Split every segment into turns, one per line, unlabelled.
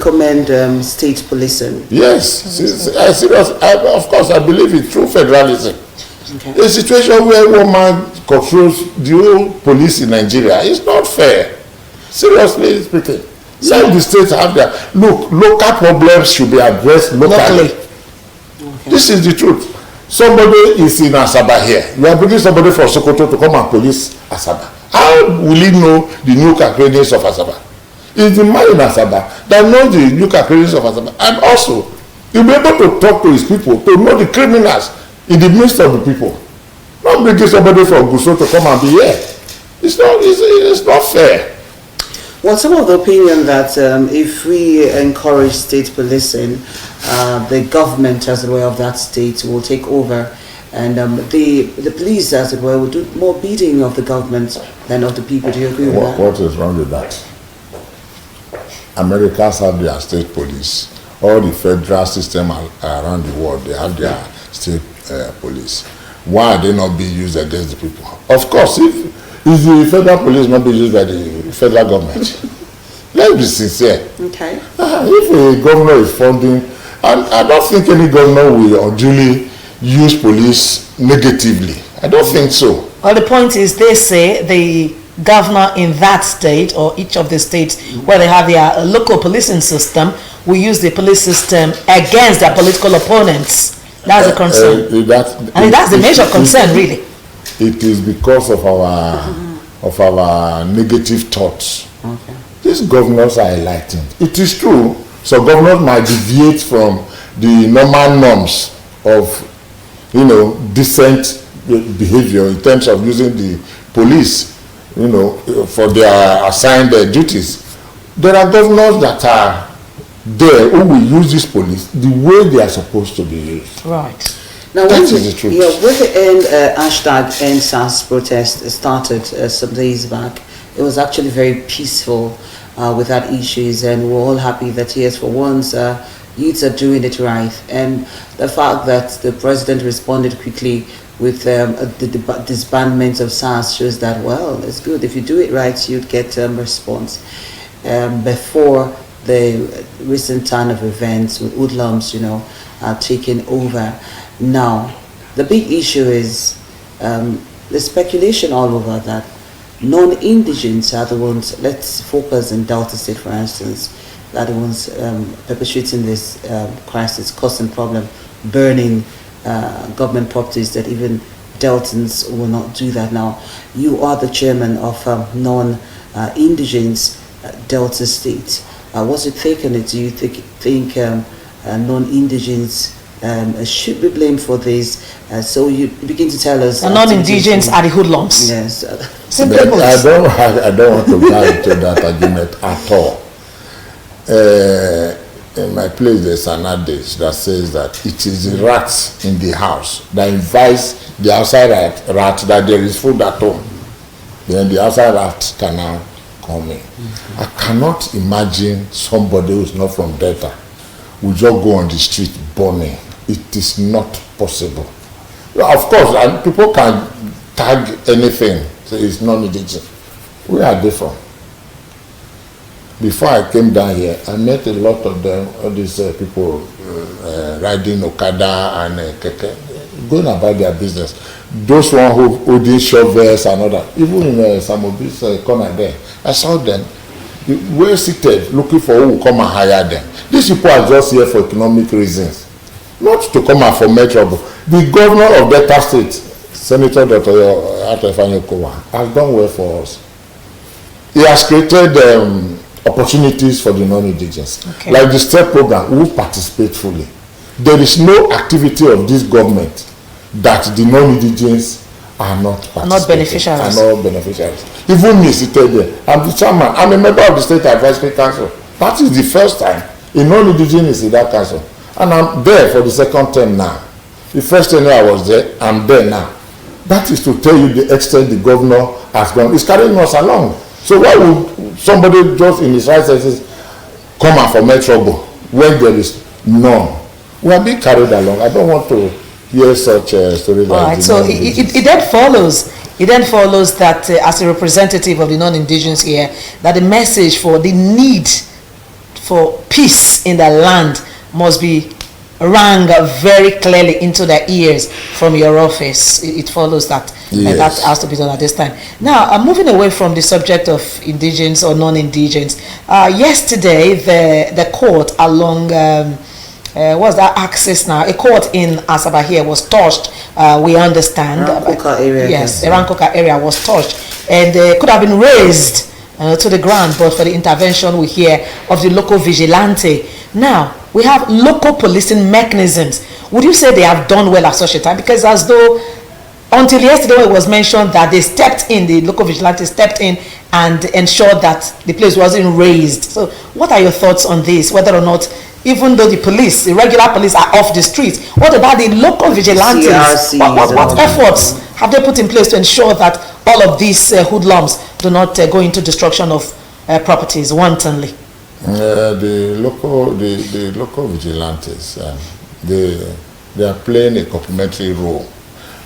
recommend state policing?
Yes, of course, I believe it through federalism. Okay. A situation where one man controls the whole police in Nigeria is not fair. Seriously speaking. Some of the states have their local problems should be addressed locally. Okay. This is the truth. Somebody is in Asaba here. You are bringing somebody from Sokoto to come and police Asaba. How will he know the new characteristics of Asaba? It's the man in Asaba that knows the new characteristics of Asaba. And also, he'll be able to talk to his people, to know the criminals in the midst of the people. Not bringing somebody from Gusau to come and be here. It's not fair.
Well, some of the opinion that if we encourage state policing, the government, as it were, of that state will take over, and the police, as it were, will do more beating of the government than of the people. Do you agree with that?
What is wrong with that? Americans have their state police. All the federal system around the world, they have their state police. Why are they not being used against the people? Of course, if the federal police not being used by the federal government, let's be sincere.
Okay.
If a governor is funding, and I don't think any governor will unduly use police negatively. I don't think so.
Well, the point is, they say the governor in that state or each of the states where they have their local policing system will use the police system against their political opponents. That's a concern. That's the major concern, really.
It is because of our negative thoughts. Okay. These governors are enlightened. It is true. So governors might deviate from the normal norms of, decent behavior in terms of using the police, for their assigned duties. There are governors that are there who will use this police the way they are supposed to be used.
Right.
Now, when the hashtag EndSARS protest started some days back, it was actually very peaceful without issues, and we're all happy that, yes, for once, youths are doing it right. And the fact that the president responded quickly with the disbandment of SARS shows that, well, it's good. If you do it right, you'd get response. Before the recent turn of events with hoodlums, taking over. Now, the big issue is the speculation all over that non-indigents are the ones, let's focus in Delta State, for instance, are the ones perpetuating this crisis, causing problem, burning government properties that even Deltans will not do that. Now, you are the chairman of non-indigents Delta State. What's your take on it? Do you think non-indigents should be blamed for this? So you begin to tell us.
Non-indigents are the hoodlums.
Yes.
I don't want to go into that argument at all. In my place, there's an adage that says that it is the rats in the house that invites the outside rat that there is food at home. Then the outside rat can now come in. I cannot imagine somebody who is not from Delta will just go on the street burning. It is not possible. Of course, people can tag anything, so it's non-indigent. Where are they from? Before I came down here, I met a lot of them, all these people riding Okada and keke, going about their business. Those one who holding shovels and all that, even in some of this corner there, I saw them well seated, looking for who will come and hire them. These people are just here for economic reasons, not to come and for make trouble. The governor of Delta State, Senator Dr. Ato-Ifanyi Okowa, has done well for us. He has created opportunities for the non-indigents. Okay. Like the STEP program, who participate fully. There is no activity of this government that the non-indigents are not
beneficiaries.
Are not beneficiaries. Even me seated there, I'm the chairman. I'm a member of the State Advisory Council. That is the first time a non-indigent is in that council. And I'm there for the second term now. The first time I was there, I'm there now. That is to tell you the extent the governor has gone. He's carrying us along. So why would somebody just in his right senses come and foment trouble when there is none? We are being carried along. I don't want to hear such stories.
All right. So it then follows. It then follows that as a representative of the non-indigenous here, that the message for the need for peace in the land must be rang very clearly into their ears from your office. It follows that.
Yes.
That has to be done at this time. Now, moving away from the subject of indigents or non-indigents, yesterday the court along what's that axis now? A court in Asaba here was touched. We understand.
Rankoka area.
Yes, the Rankoka area was touched, and could have been raised to the ground, but for the intervention we hear of the local vigilante. Now we have local policing mechanisms. Would you say they have done well at such a time? Because as though until yesterday it was mentioned that they stepped in, the local vigilante stepped in and ensured that the place wasn't raised. So what are your thoughts on this? Whether or not, even though the police, the regular police are off the streets, what about the local vigilantes? What efforts have they put in place to ensure that all of these hoodlums do not go into destruction of properties wantonly?
The local vigilantes, they are playing a complementary role.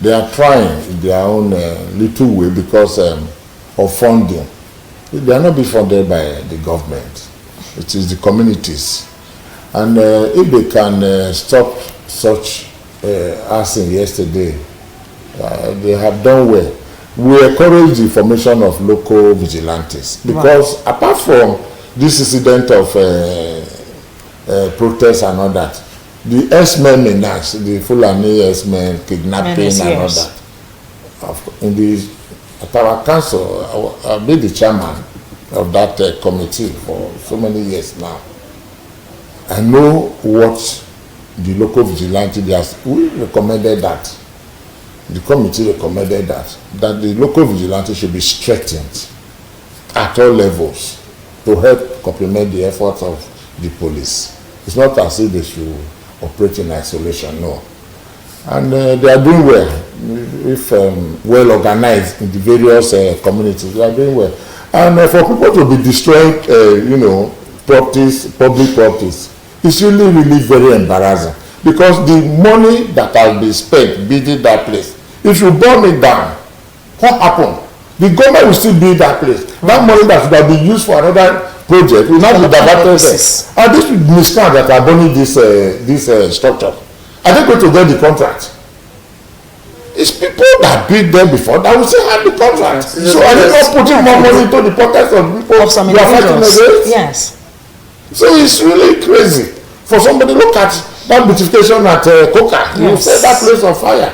They are trying in their own little way because of funding. They are not being funded by the government. It is the communities. And if they can stop such arson yesterday, they have done well. We encourage the formation of local vigilantes because apart from this incident of protests and all that, the S-men in us, the Fulani S-men, kidnapping and all that. At our council, I've been the chairman of that committee for so many years now. I know what the local vigilante does. We recommended that. The committee recommended that the local vigilante should be strengthened at all levels to help complement the efforts of the police. It's not as if they should operate in isolation, no. And they are doing well. If well organized in the various communities, they are doing well. And for people to be destroying, properties, public properties, it's really very embarrassing because the money that has been spent building that place, if you burn it down, what happened? The government will still build that place. That money that should have been used for another project will not be diverted there. And this miscreants that are burning this structure, are they going to get the contract? It's people that built them before that will still have the contract. So are they not putting more money into the pockets of people
of some
who are fighting against?
Yes. So
it's really crazy for somebody. Look at that beautification at Koka. You set that place on fire.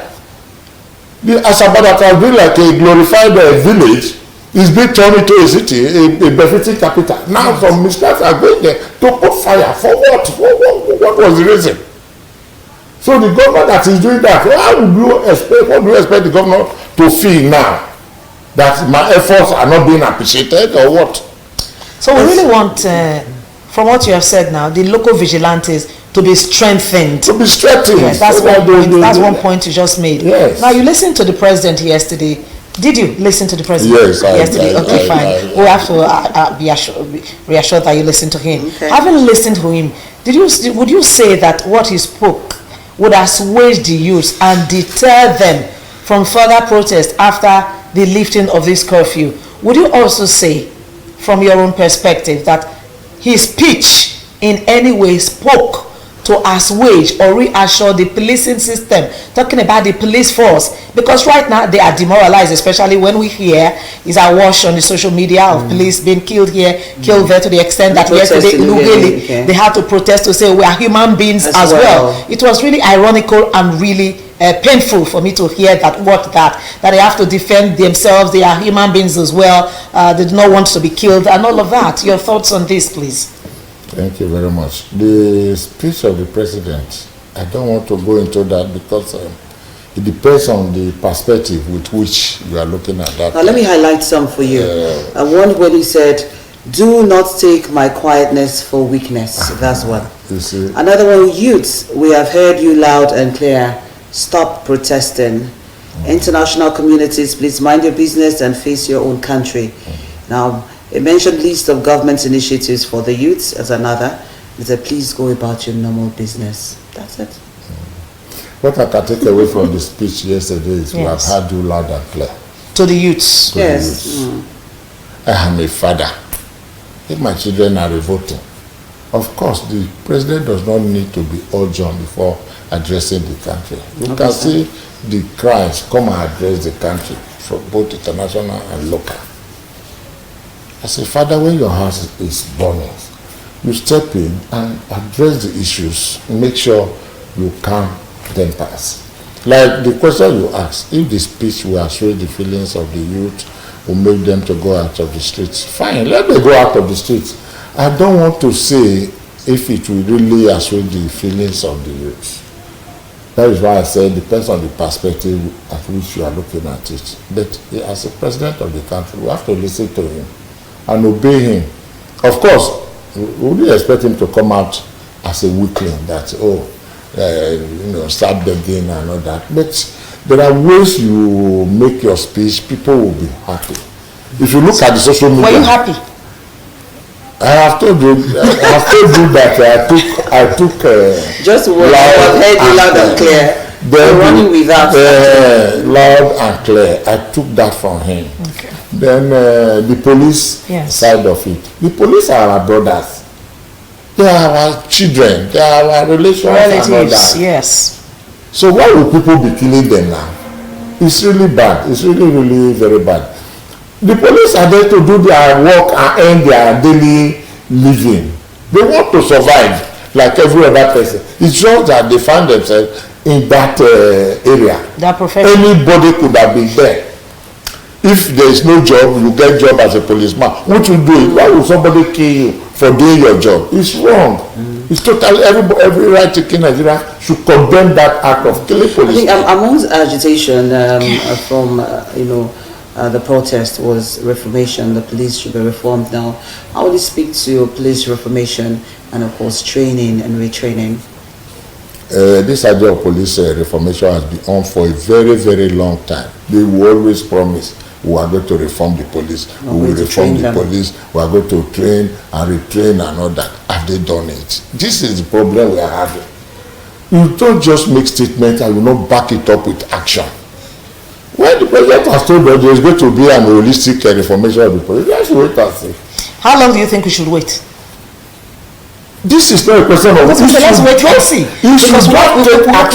The Asaba that has been like a glorified village is being turned into a city, a befitting capital. Now some miscreants are going there to put fire. For what? What was the reason? So the government that is doing that, what do you expect the government to feel now? That my efforts are not being appreciated or what?
So we really want, from what you have said now, the local vigilantes to be strengthened.
To be strengthened.
Yes, that's one point you just made.
Yes.
Now you listened to the president yesterday. Did you listen to the president yesterday? Okay, fine. We have to be reassured that you listened to him.
Okay.
Having listened to him, would you say that what he spoke would assuage the youth and deter them from further protest after the lifting of this curfew? Would you also say, from your own perspective, that his speech in any way spoke to assuage or reassure the policing system, talking about the police force? Because right now they are demoralized, especially when we hear is a wash on the social media of police being killed here, killed there, to the extent that yesterday in Ughelli they had to protest to say we are human beings as well. It was really ironical and really painful for me to hear that they have to defend themselves, they are human beings as well, they do not want to be killed and all of that. Your thoughts on this, please?
Thank you very much. The speech of the president, I don't want to go into that because it depends on the perspective with which you are looking at that.
Now let me highlight some for you. One when he said, "Do not take my quietness for weakness." That's one.
You see?
Another one, youths, we have heard you loud and clear. Stop protesting. International communities, please mind your business and face your own country. Now, it mentioned list of government initiatives for the youths as another. It said, please go about your normal business. That's it.
What I can take away from the speech yesterday is we have heard you loud and clear.
To the youths.
Yes.
I am a father. If my children are revolting, Of course, the president does not need to be urgent before addressing the country. You can see the crimes come and address the country, from both international and local. As a father, when your house is burning, you step in and address the issues, make sure you calm tempers. Like the question you asked, if the speech will assuage the feelings of the youth, will make them to go out of the streets, fine, let them go out of the streets. I don't want to say if it will really assuage the feelings of the youth. That is why I say it depends on the perspective at which you are looking at it. But as a president of the country, we have to listen to him and obey him. Of course, we wouldn't expect him to come out as a weakling that, start begging and all that. But there are ways you make your speech, people will be happy. If you look at the social media.
Were you happy?
I have told you that I took
just what I heard you loud and clear. You're running without
loud and clear. I took that from him.
Okay.
Then the police side of it. The police are our brothers. They are our children. They are our relatives and all that.
Yes.
So why would people be killing them now? It's really bad. It's really, really very bad. The police are there to do their work and earn their daily living. They want to survive like every other person. It's just that they find themselves in that area.
That profession.
Anybody could have been there. If there is no job, you get job as a policeman. What you do? Why would somebody kill you for doing your job? It's wrong. It's totally every right-taking Nigeria should condemn that act of killing police.
I think amongst agitation from the protest was reformation. The police should be reformed now. How would you speak to police reformation and of course training and retraining?
This idea of police reformation has been on for a very, very long time. They will always promise we are going to reform the police. We will reform the police. We are going to train and retrain and all that. Have they done it? This is the problem we are having. You don't just make statements and you not back it up with action. When the president has told us there is going to be an holistic reformation of the police, let's wait and see.
How long do you think we should wait?
This is not a question of
let's wait and see.
Because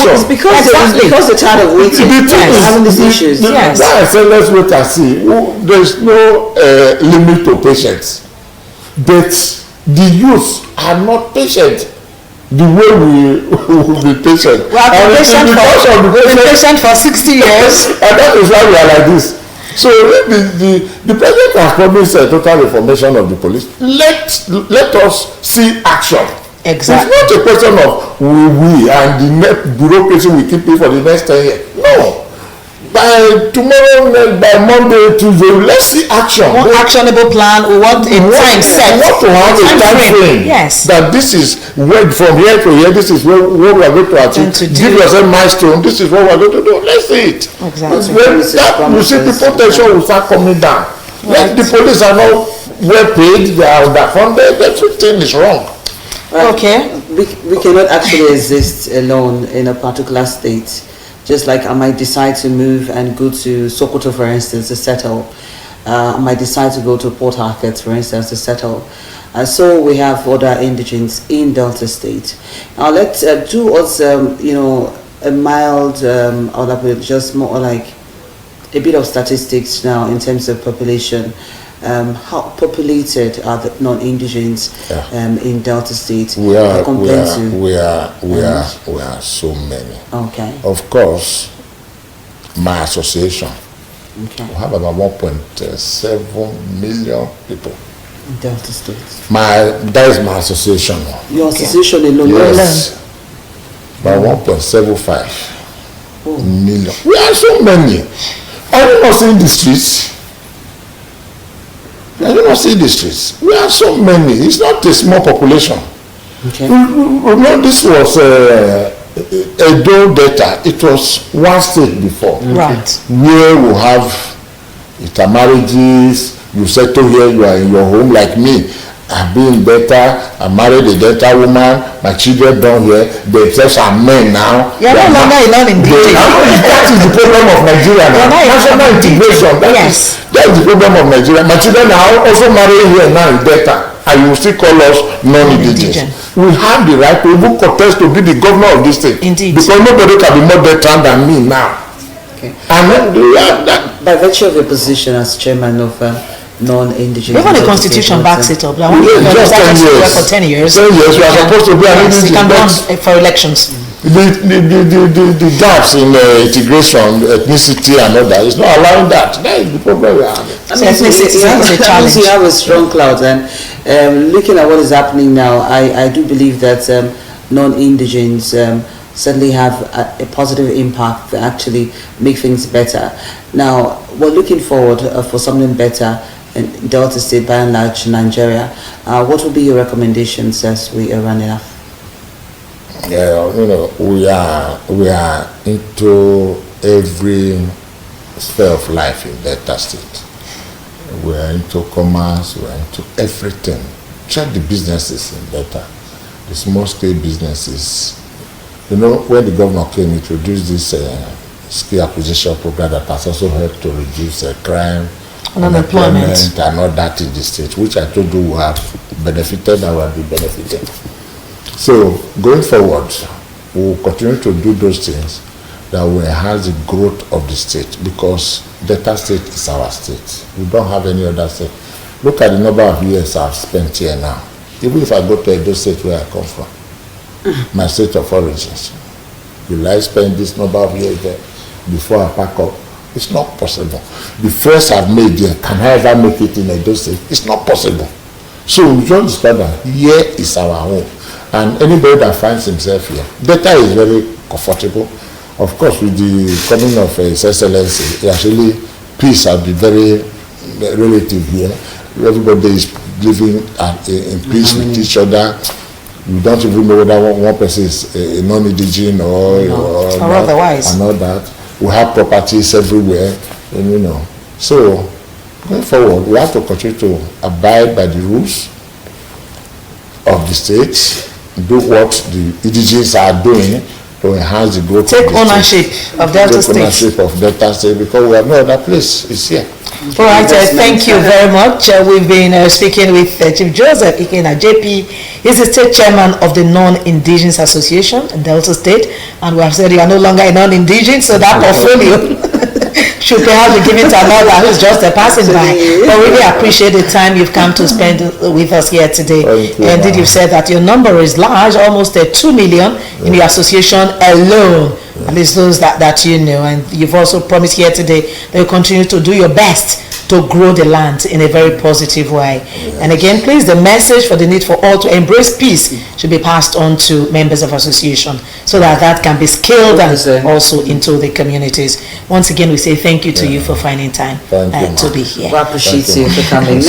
it's because they're tired of waiting. Having these issues.
Yes.
Why I say let's wait and see. There is no limit to patience, but the youth are not patient. The way we will be patient.
We have been patient for 60 years.
And that is why we are like this. So the president has promised a total reformation of the police. Let us see action.
Exactly.
It's not a question of we and the bureaucracy will keep it for the next 10 years. No. By tomorrow, by Monday, Tuesday, let's see action.
One actionable plan. We want a time set.
We want to have a time frame.
Yes.
That this is where from here to here. This is what we are going to achieve. Give yourself a milestone. This is what we are going to do. Let's see it.
Exactly.
You see, people tension will start coming down. Right. The police are not well paid. They are underfunded. Everything is wrong.
Okay.
We cannot actually exist alone in a particular state. Just like I might decide to move and go to Sokoto, for instance, to settle. I might decide to go to Port Harcourt, for instance, to settle. So we have other indigents in Delta State. Now let's do us, a mild, just more like a bit of statistics now in terms of population. How populated are the non-indigents in Delta State?
We are so many.
Okay.
Of course, my association, we have about 1.7 million people.
In Delta State.
That is my association.
Your association alone?
Yes. About 1.75 million. We are so many. Are you not seeing the streets? I do not see the streets. We are so many. It's not a small population.
Okay.
This was Edo Delta. It was one state before.
Right.
Where we have intermarriages. You settle here. You are in your home like me. I've been in Delta. I married a Delta woman. My children down here. They themselves are men now.
You are no longer a non-indigent.
That is the problem of Nigeria now. National integration. That is the problem of Nigeria. My children are also marrying here now in Delta. I and you will still call us non-indigenous. We have the right to even contest to be the governor of this state.
Indeed.
Because nobody can be more veteran than me now.
Okay.
And that.
By virtue of your position as chairman of non-indigenous.
Even the constitution backs it up. Like,
Just 10 years.
For 10 years.
10 years, we are supposed to be an
Yes, you can run
indigenous.
for elections.
The gaps in integration, ethnicity and all that is not allowing that. That is the problem we are having.
I mean,
Ethnicity is a challenge.
you have a strong cloud, and looking at what is happening now, I do believe that non-indigens certainly have a positive impact to actually make things better. Now, we're looking forward for something better in Delta State, by and large, Nigeria. What would be your recommendations as we are running up?
Yeah, we are into every sphere of life in Delta State. We are into commerce, we are into everything. Check the businesses in Delta, the small scale businesses. When the governor came, he introduced this skill acquisition program that has also helped to reduce crime, unemployment, and all that in the state, which I told you we have benefited and will be benefited. So, going forward, we will continue to do those things that will enhance the growth of the state, because Delta State is our state. We don't have any other state. Look at the number of years I've spent here now. Even if I go to Edo State where I come from, my state of origins, will I spend this number of years there before I pack up? It's not possible. The first I've made there, can I ever make it in Edo State? It's not possible. So we just discover that here is our home. And anybody that finds himself here, Delta is very comfortable. Of course, with the coming of His Excellency, actually peace has been very relative here. Everybody is living in peace with each other. We don't even know whether one person is a non-indigenous or
otherwise.
And all that. We have properties everywhere, and So, going forward, we have to continue to abide by the rules of the state, do what the indigenous are doing to enhance the growth
Take
of the
ownership
state.
of Delta
Take ownership of Delta State, because we have no other place. It's here.
All right, thank you very much. We've been speaking with Chief Joseph Ikenna, JP. He's the state chairman of the Non-Indigenous Association in Delta State, and we have said you are no longer a non-indigenous, so that portfolio should perhaps be given to another who's just passing by. But really appreciate the time you've come to spend with us here today. Indeed, you've said that your number is large, almost 2 million in the association alone. At least those that you know, and you've also promised here today that you continue to do your best to grow the land in a very positive way. Yes. And again, please, the message for the need for all to embrace peace should be passed on to members of association so that can be scaled and also into the communities. Once again, we say thank you to you for finding time to be here.
We appreciate you for coming.